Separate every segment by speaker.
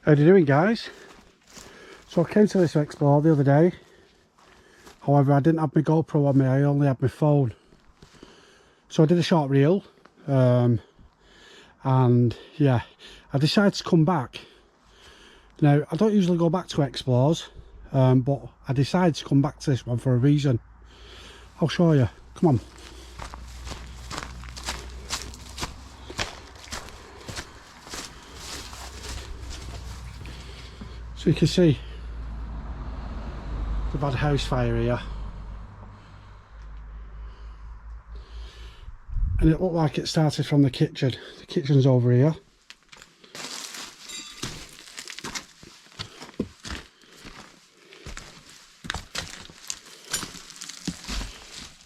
Speaker 1: How are you doing, guys? So I came to this to explore the other day. However, I didn't have my GoPro on me, I only had my phone. So I did a short reel, and yeah, I decided to come back. Now, I don't usually go back to explores, but I decided to come back to this one for a reason. I'll show you. Come on. So you can see the bad house fire here. And it looked like it started from the kitchen. The kitchen's over here.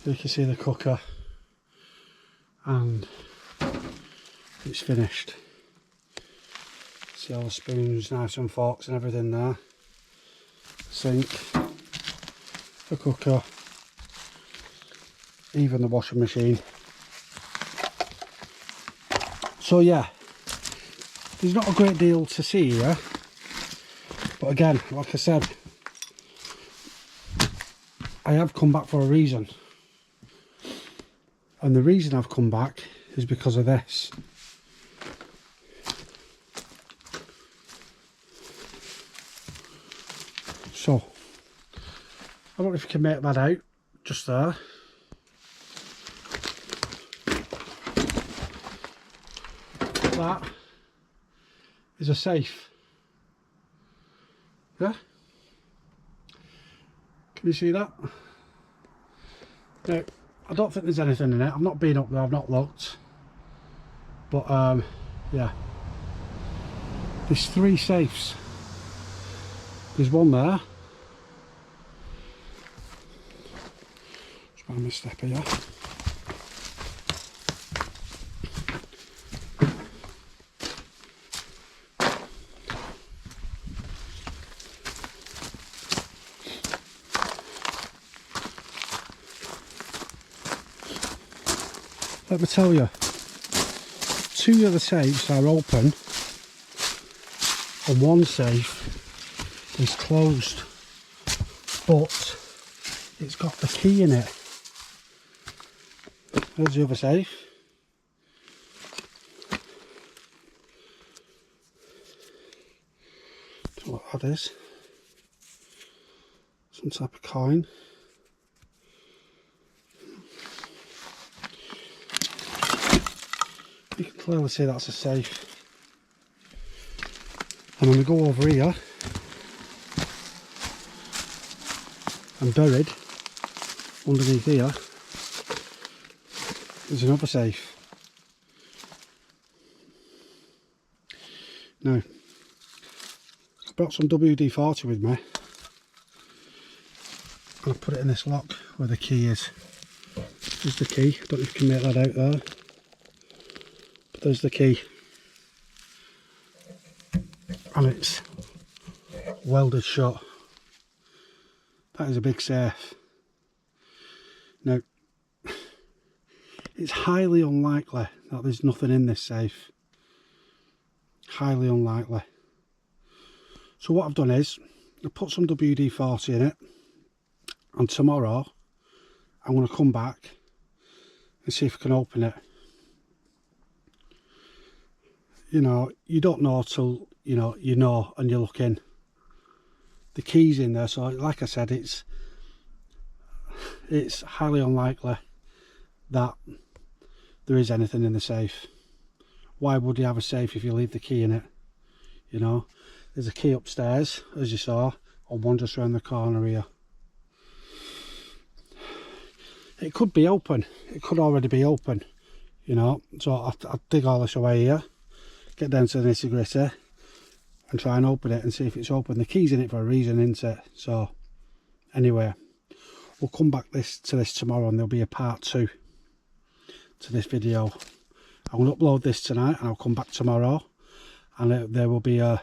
Speaker 1: You can see the cooker. And it's finished. See all the spoons, knives and forks and everything there. Sink, the cooker, even the washing machine. So yeah, there's not a great deal to see here, but again, like I said, I have come back for a reason, and the reason I've come back is because of this. So I don't know if you can make that out just there. That is a safe. Yeah, can you see that? Now, I don't think there's anything in it. I've not been up there, I've not looked, but yeah, there's 3 safes. There's one there. Just find my step here. Let me tell you, 2 of the safes are open and 1 safe is closed, but it's got the key in it. There's the other safe. Don't know what that is. Some type of coin. You can clearly see that's a safe. And when we go over here, and buried underneath here, there's another safe. Now, I brought some WD-40 with me, and I put it in this lock where the key is. There's the key. I don't know if you can make that out there. There's the key, and it's welded shut. That is a big safe. Now, it's highly unlikely that there's nothing in this safe. Highly unlikely. So what I've done is I put some WD-40 in it, and tomorrow I'm going to come back and see if I can open it. You know, you don't know till you know and you look in. The key's in there, so like I said, it's highly unlikely that there is anything in the safe. Why would you have a safe if you leave the key in it? You know, there's a key upstairs, as you saw, and one just around the corner here. It could be open, it could already be open, you know, so I'll dig all this away here, get down to the nitty gritty and try and open it and see if it's open. The key's in it for a reason, isn't it? So anyway, we'll come back to this tomorrow, and there'll be a part 2 to this video. I'm going to upload this tonight, and I'll come back tomorrow, and there will be a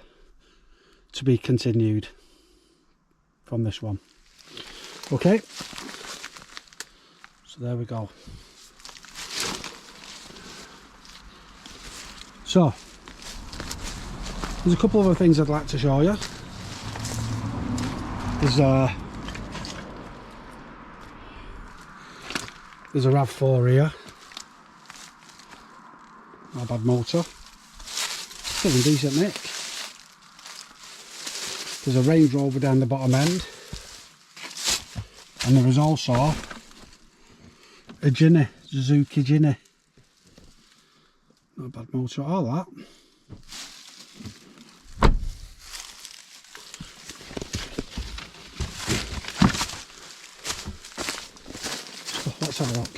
Speaker 1: to be continued from this one. Okay, so there we go. So There's a couple of other things I'd like to show you. There's a RAV4 here. Not a bad motor. Still in decent nick. There's a Range Rover down the bottom end. And there is also a Ginny, Suzuki Ginny. Not a bad motor at all, that. So let's have a look.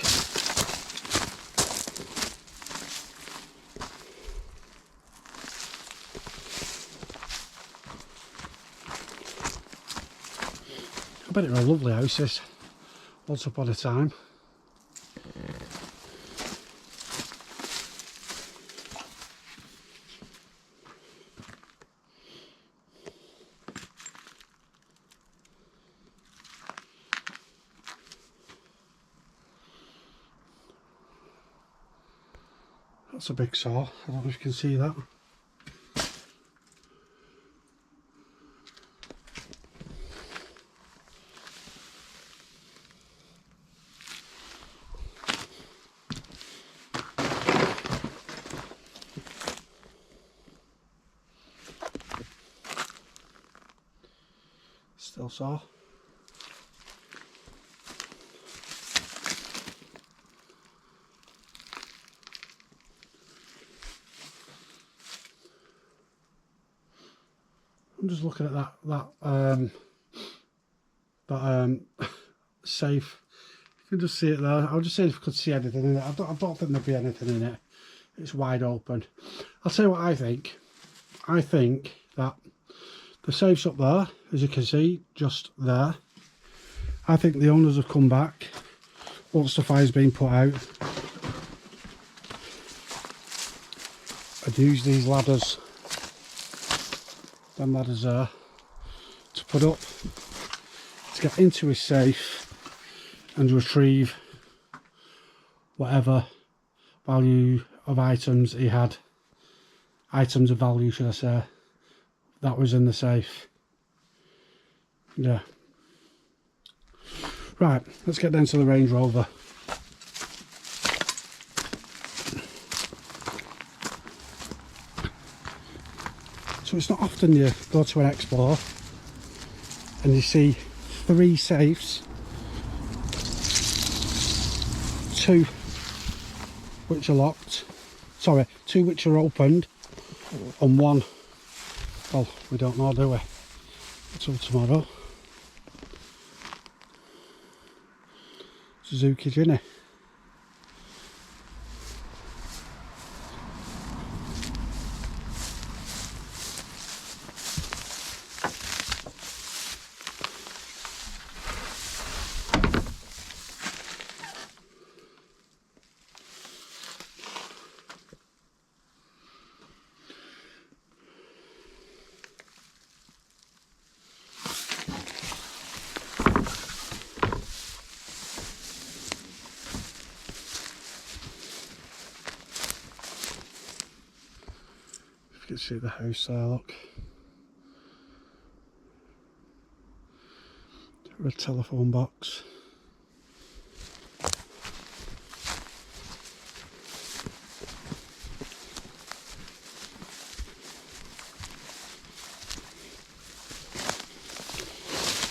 Speaker 1: I bet it was a lovely house, this. Once upon a time. That's a big saw. I don't know if you can see that. Still saw. I'm just looking at that safe. You can just see it there. I was just saying if I could see anything in it. I don't think there'd be anything in it. It's wide open. I'll tell you what I think. I think that the safe's up there, as you can see, just there. I think the owners have come back once the fire's been put out and used these ladders, them ladders there, to put up to get into his safe and retrieve whatever value of items he had, items of value should I say, that was in the safe. Yeah. Right, let's get down to the Range Rover. So it's not often you go to an expo and you see 3 safes, 2 which are locked, sorry, 2 which are opened, and 1, well, we don't know, do we, until tomorrow. Suzuki Ginny. You can see the house there, look. Red telephone box.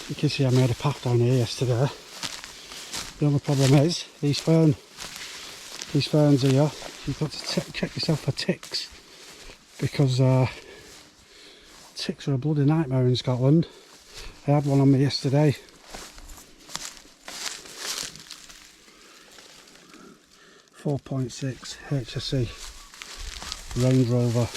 Speaker 1: You can see I made a path down here yesterday. The only problem is these ferns here, you've got to check yourself for ticks, because ticks are a bloody nightmare in Scotland. I had one on me yesterday. .6 HSE Range Rover.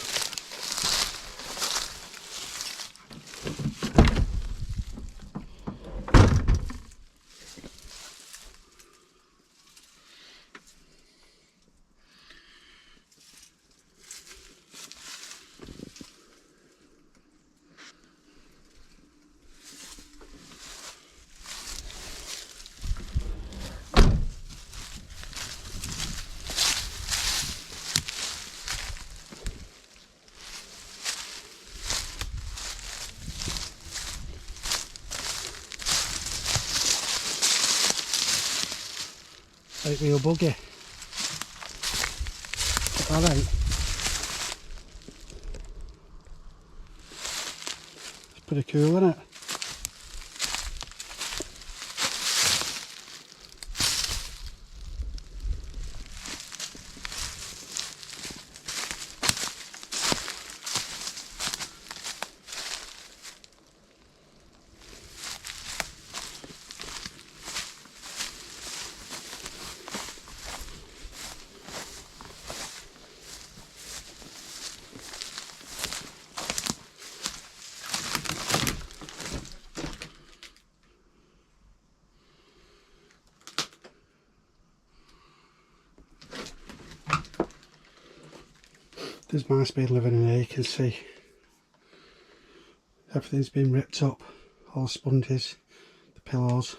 Speaker 1: 8 wheel buggy. That ain't. It's pretty cool, isn't it? There's my speed living in here, you can see everything's been ripped up, all the sponges, the pillows.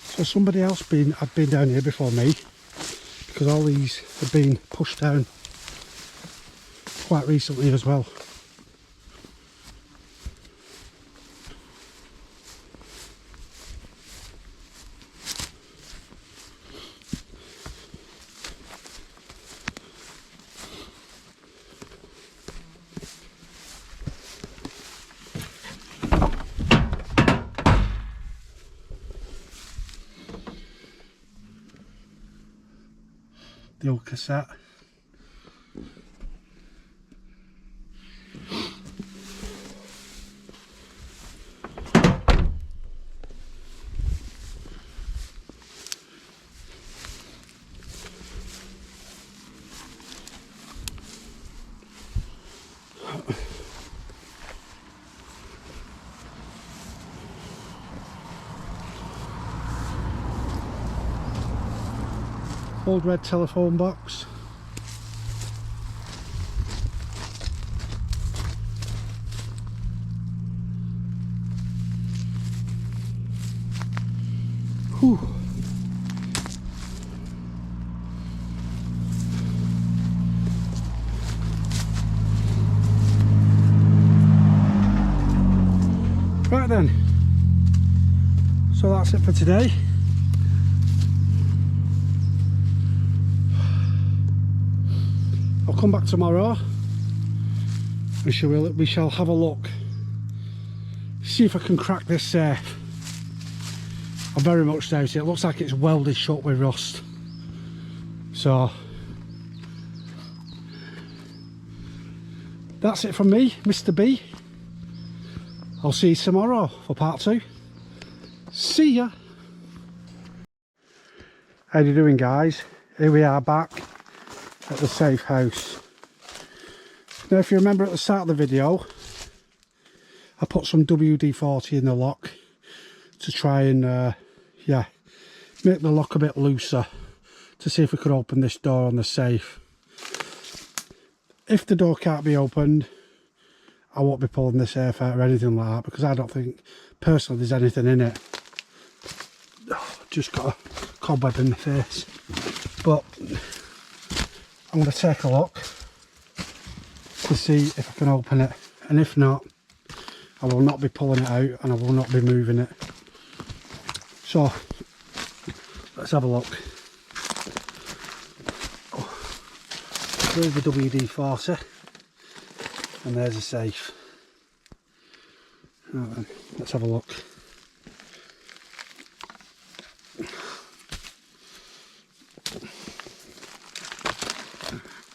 Speaker 1: So somebody else had been down here before me, because all these have been pushed down quite recently as well. The old cassette. Old red telephone box. Whew. Right then, so that's it for today. I'll come back tomorrow and we shall have a look, see if I can crack this safe. I very much doubt it. It looks like it's welded shut with rust. So that's it from me, Mr. B. I'll see you tomorrow for part 2. See ya. How you doing, guys? Here we are back at the safe house. Now, if you remember at the start of the video, I put some WD-40 in the lock to try and yeah, make the lock a bit looser to see if we could open this door on the safe. If the door can't be opened, I won't be pulling the safe out or anything like that, because I don't think personally there's anything in it. Oh, just got a cobweb in the face. But I'm going to take a look to see if I can open it, and if not, I will not be pulling it out and I will not be moving it. So let's have a look. There's the WD-40 and there's a safe. Right then, let's have a look.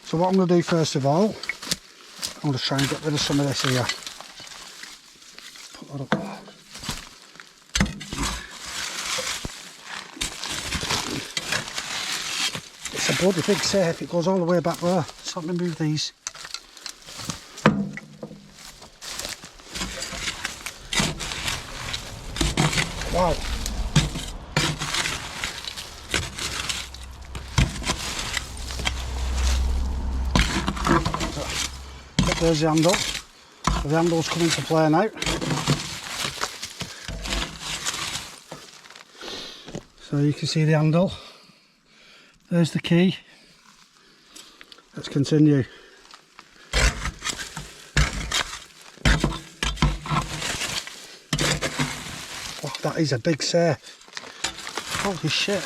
Speaker 1: So what I'm going to do first of all, I'm going to try and get rid of some of this here. Put that up there. It's a bloody big safe, it goes all the way back there. So let me move these. Wow. There's the handle. The handle's coming to play now. So you can see the handle. There's the key. Let's continue. That is a big safe. Holy shit.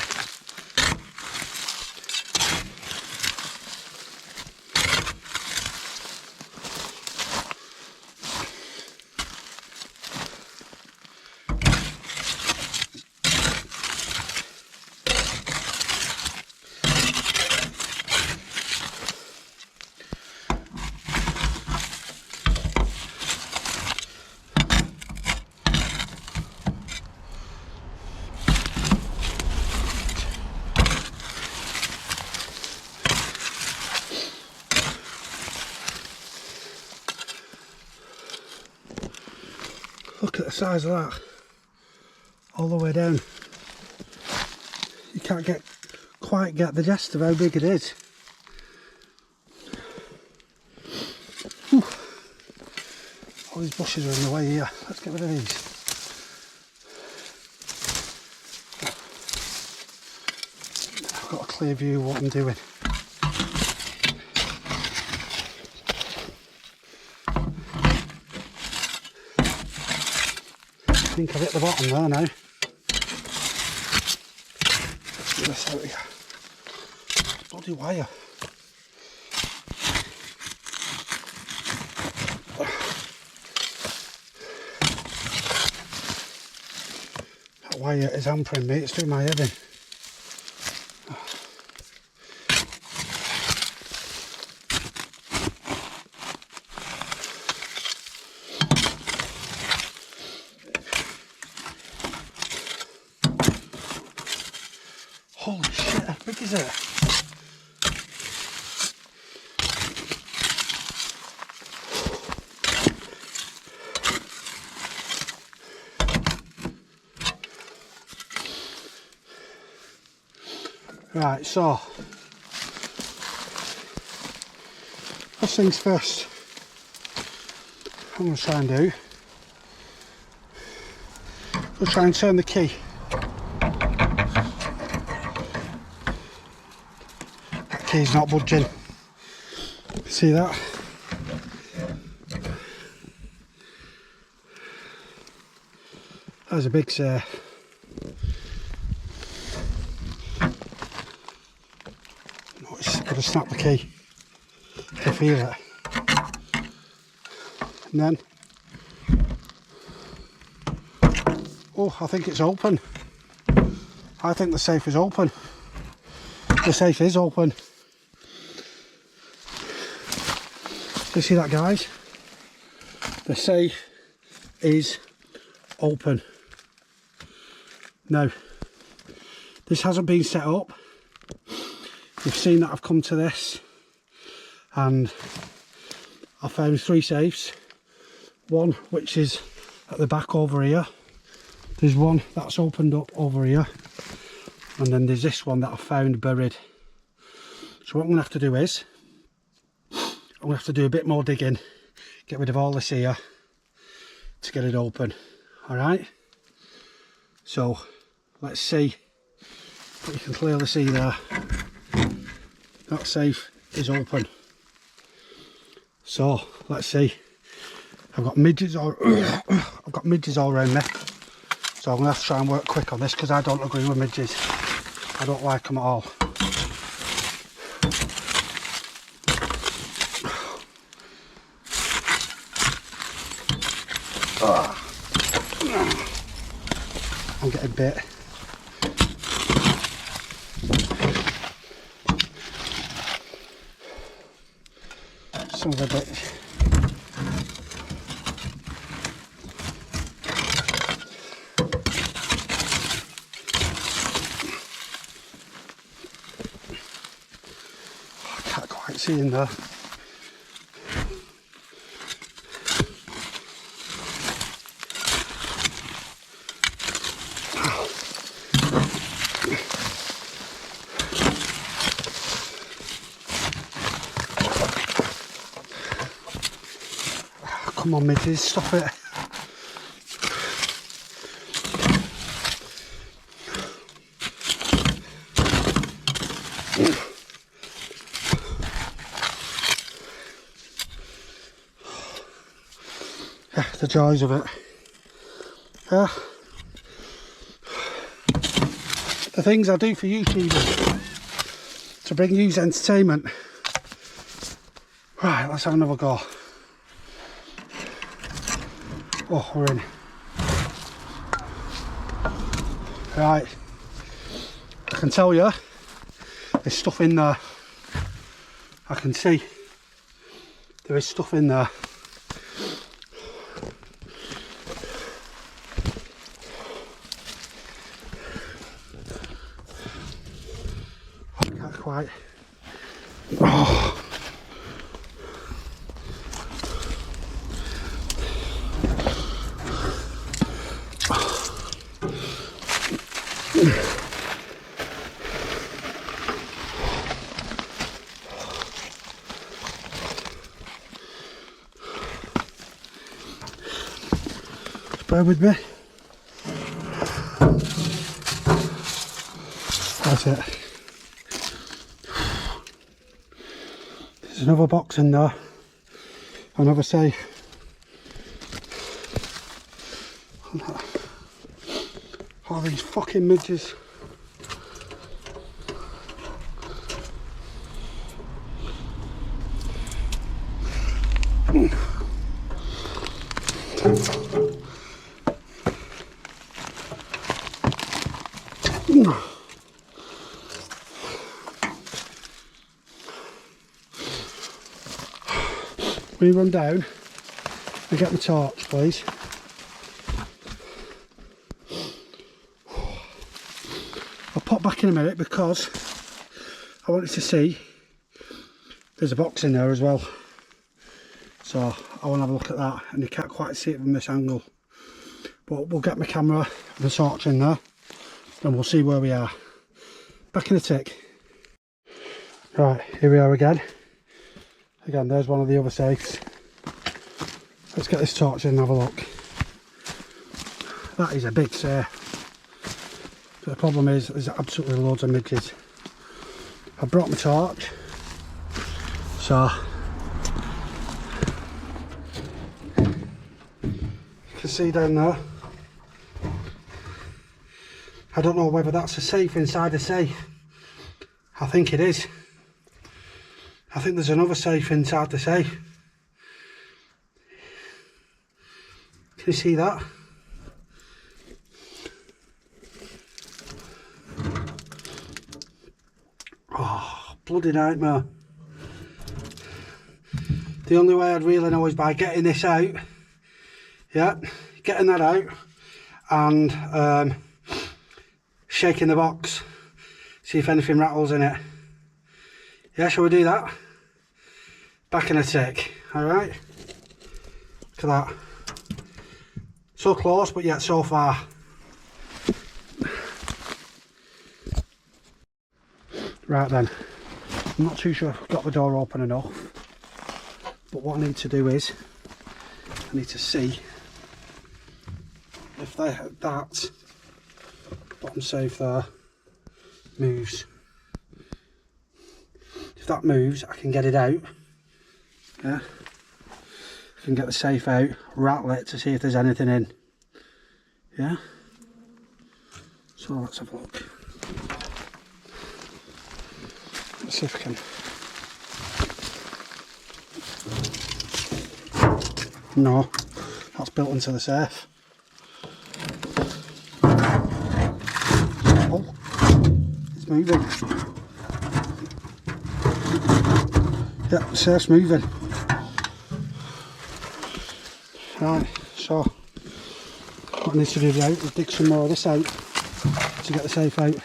Speaker 1: Look at the size of that, all the way down. You can't quite get the gist of how big it is. Whew. All these bushes are in the way here. Let's get rid of these. I've got a clear view of what I'm doing. I think I've hit the bottom there now. Let's get this out of here. Bloody wire. That wire is hampering me, it's doing my head in. Holy shit, how big is it? Right, so first things first, I'm going to try and do, we'll try and turn the key. That key's not budging. See that? That was a big safe. Got to snap the key. I feel it. And then, oh, I think it's open. I think the safe is open. The safe is open. You see that, guys? The safe is open. Now, this hasn't been set up. You've seen that I've come to this and I found 3 safes. One which is at the back over here. There's one that's opened up over here. And then there's this one that I found buried. So what I'm going to have to do is, I'm going to have to do a bit more digging. Get rid of all this here to get it open. Alright? So, let's see what you can clearly see there. That safe is open. So let's see. I've got midges all around me. So I'm gonna have to try and work quick on this because I don't agree with midges. I don't like them at all. I'm getting bit. Some of the bits. I can't quite see in there. Come on, midges, stop it. The joys of it. the things I do for YouTube to bring you entertainment. Right, let's have another go. Oh, we're in. Right, I can tell you there's stuff in there. I can see there is stuff in there. I can't quite. Oh. Bear with me. That's it. There's another box in there. Another safe. All these fucking midges. Will you run down and get the torch, please? I'll pop back in a minute because I wanted to see there's a box in there as well. So I want to have a look at that, and you can't quite see it from this angle. But we'll get my camera and the torch in there and we'll see where we are. Back in a tick. Right, here we are again. Again, there's one of the other safes. Let's get this torch in and have a look. That is a big safe. But the problem is, there's absolutely loads of midges. I brought my torch, so you can see down there. I don't know whether that's a safe inside a safe. I think it is. I think there's another safe inside the safe. Can you see that? Oh, bloody nightmare. The only way I'd really know is by getting this out. Yeah, getting that out and shaking the box. See if anything rattles in it. Yeah, shall we do that? Back in a tick, alright? Look at that. So close, but yet so far. Right then, I'm not too sure if I've got the door open enough, but what I need to do is, I need to see if that bottom safe there moves. If that moves, I can get it out. Yeah, I can get the safe out, rattle it to see if there's anything in. Yeah, so let's have a look. Let's see if I can. No, that's built into the safe. Oh, it's moving. Yeah, the safe's moving. Right, so what I need to do now is dig some more of this out to get the safe out.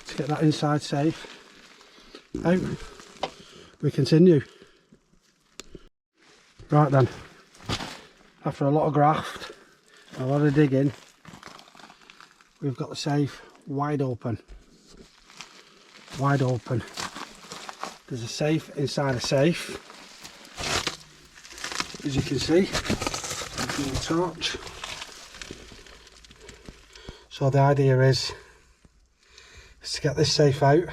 Speaker 1: To get that inside safe out. We continue. Right then, after a lot of graft, a lot of digging, we've got the safe wide open. Wide open. There's a safe inside a safe, as you can see, with the torch. So the idea is to get this safe out,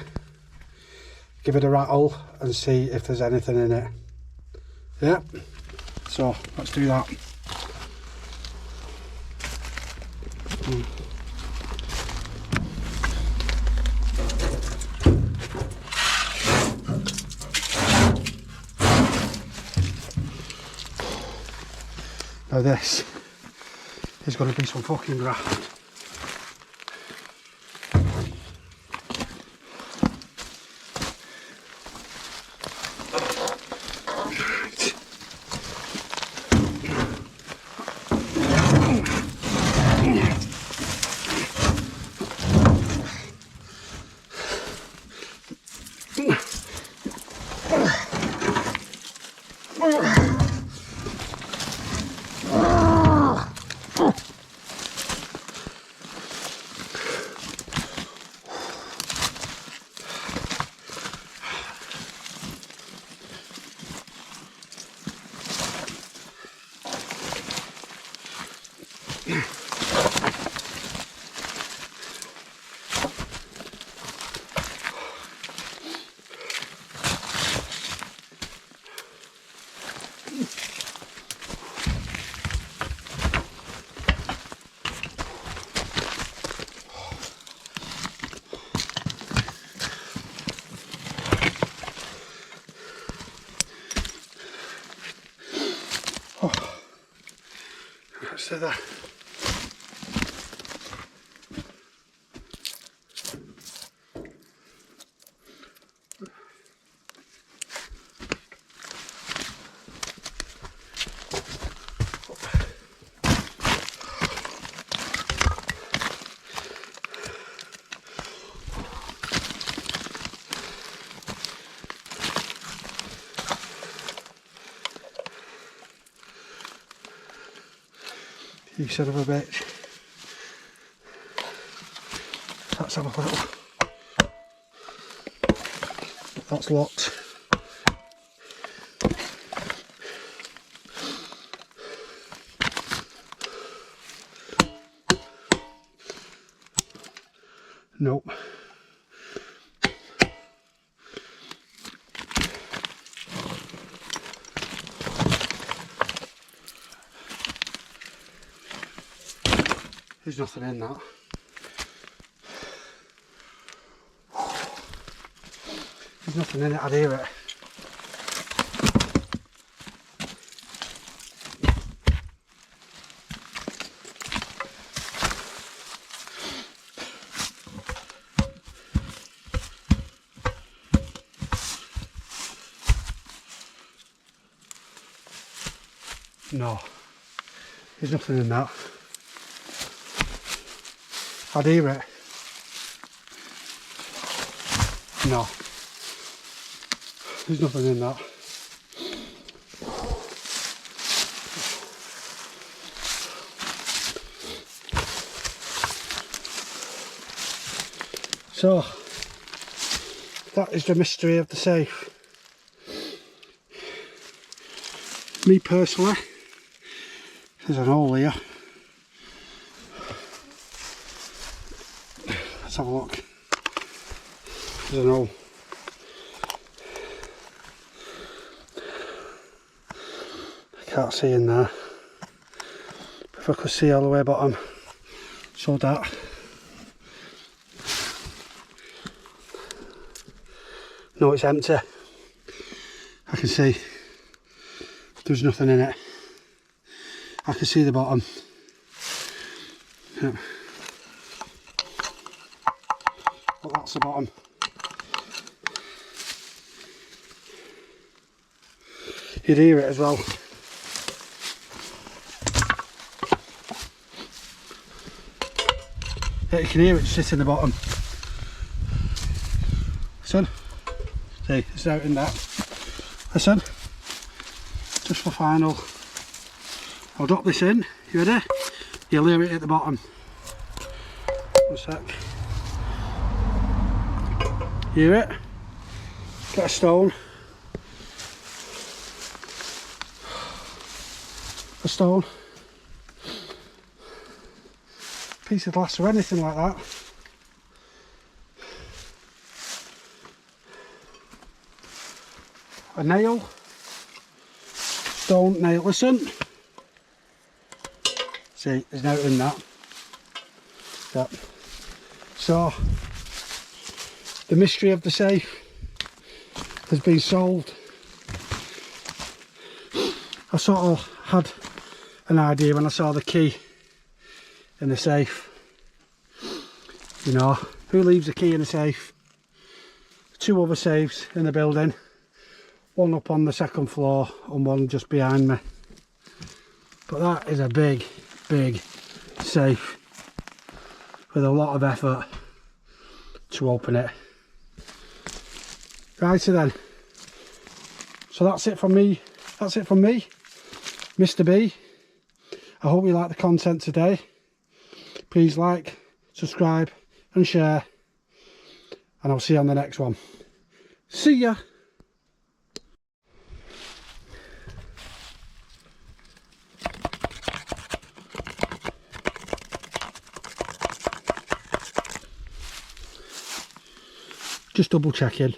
Speaker 1: give it a rattle and see if there's anything in it. Yeah, so let's do that. Now this is going to be some fucking graft. So that you son of a bitch. Let's have a little. That's locked. Nope. There's nothing in that. There's nothing in it, I'd hear it. No, there's nothing in that. I'd hear it. No, there's nothing in that. So, that is the mystery of the safe. Me personally, there's an hole here. Let's have a look. There's an hole. I can't see in there. If I could see all the way bottom, so that. No, it's empty. I can see there's nothing in it. I can see the bottom. Yeah. Well, that's the bottom. You'd hear it as well. Yeah, you can hear it sit in the bottom. Listen. See, it's out in that. Listen. Just for final. I'll drop this in. You ready? You'll hear it at the bottom. One sec. Hear it? Get a stone. A stone. Piece of glass or anything like that. A nail. Stone, nail. Listen. See, there's nothing in that. Yep. So, the mystery of the safe has been solved. I sort of had an idea when I saw the key in the safe. You know, who leaves a key in a safe? 2 other safes in the building, one up on the 2nd floor and one just behind me. But that is a big safe with a lot of effort to open it. Righty then, so that's it from me, Mr. B. I hope you like the content today. Please like, subscribe and share, and I'll see you on the next one. See ya. Just double checking.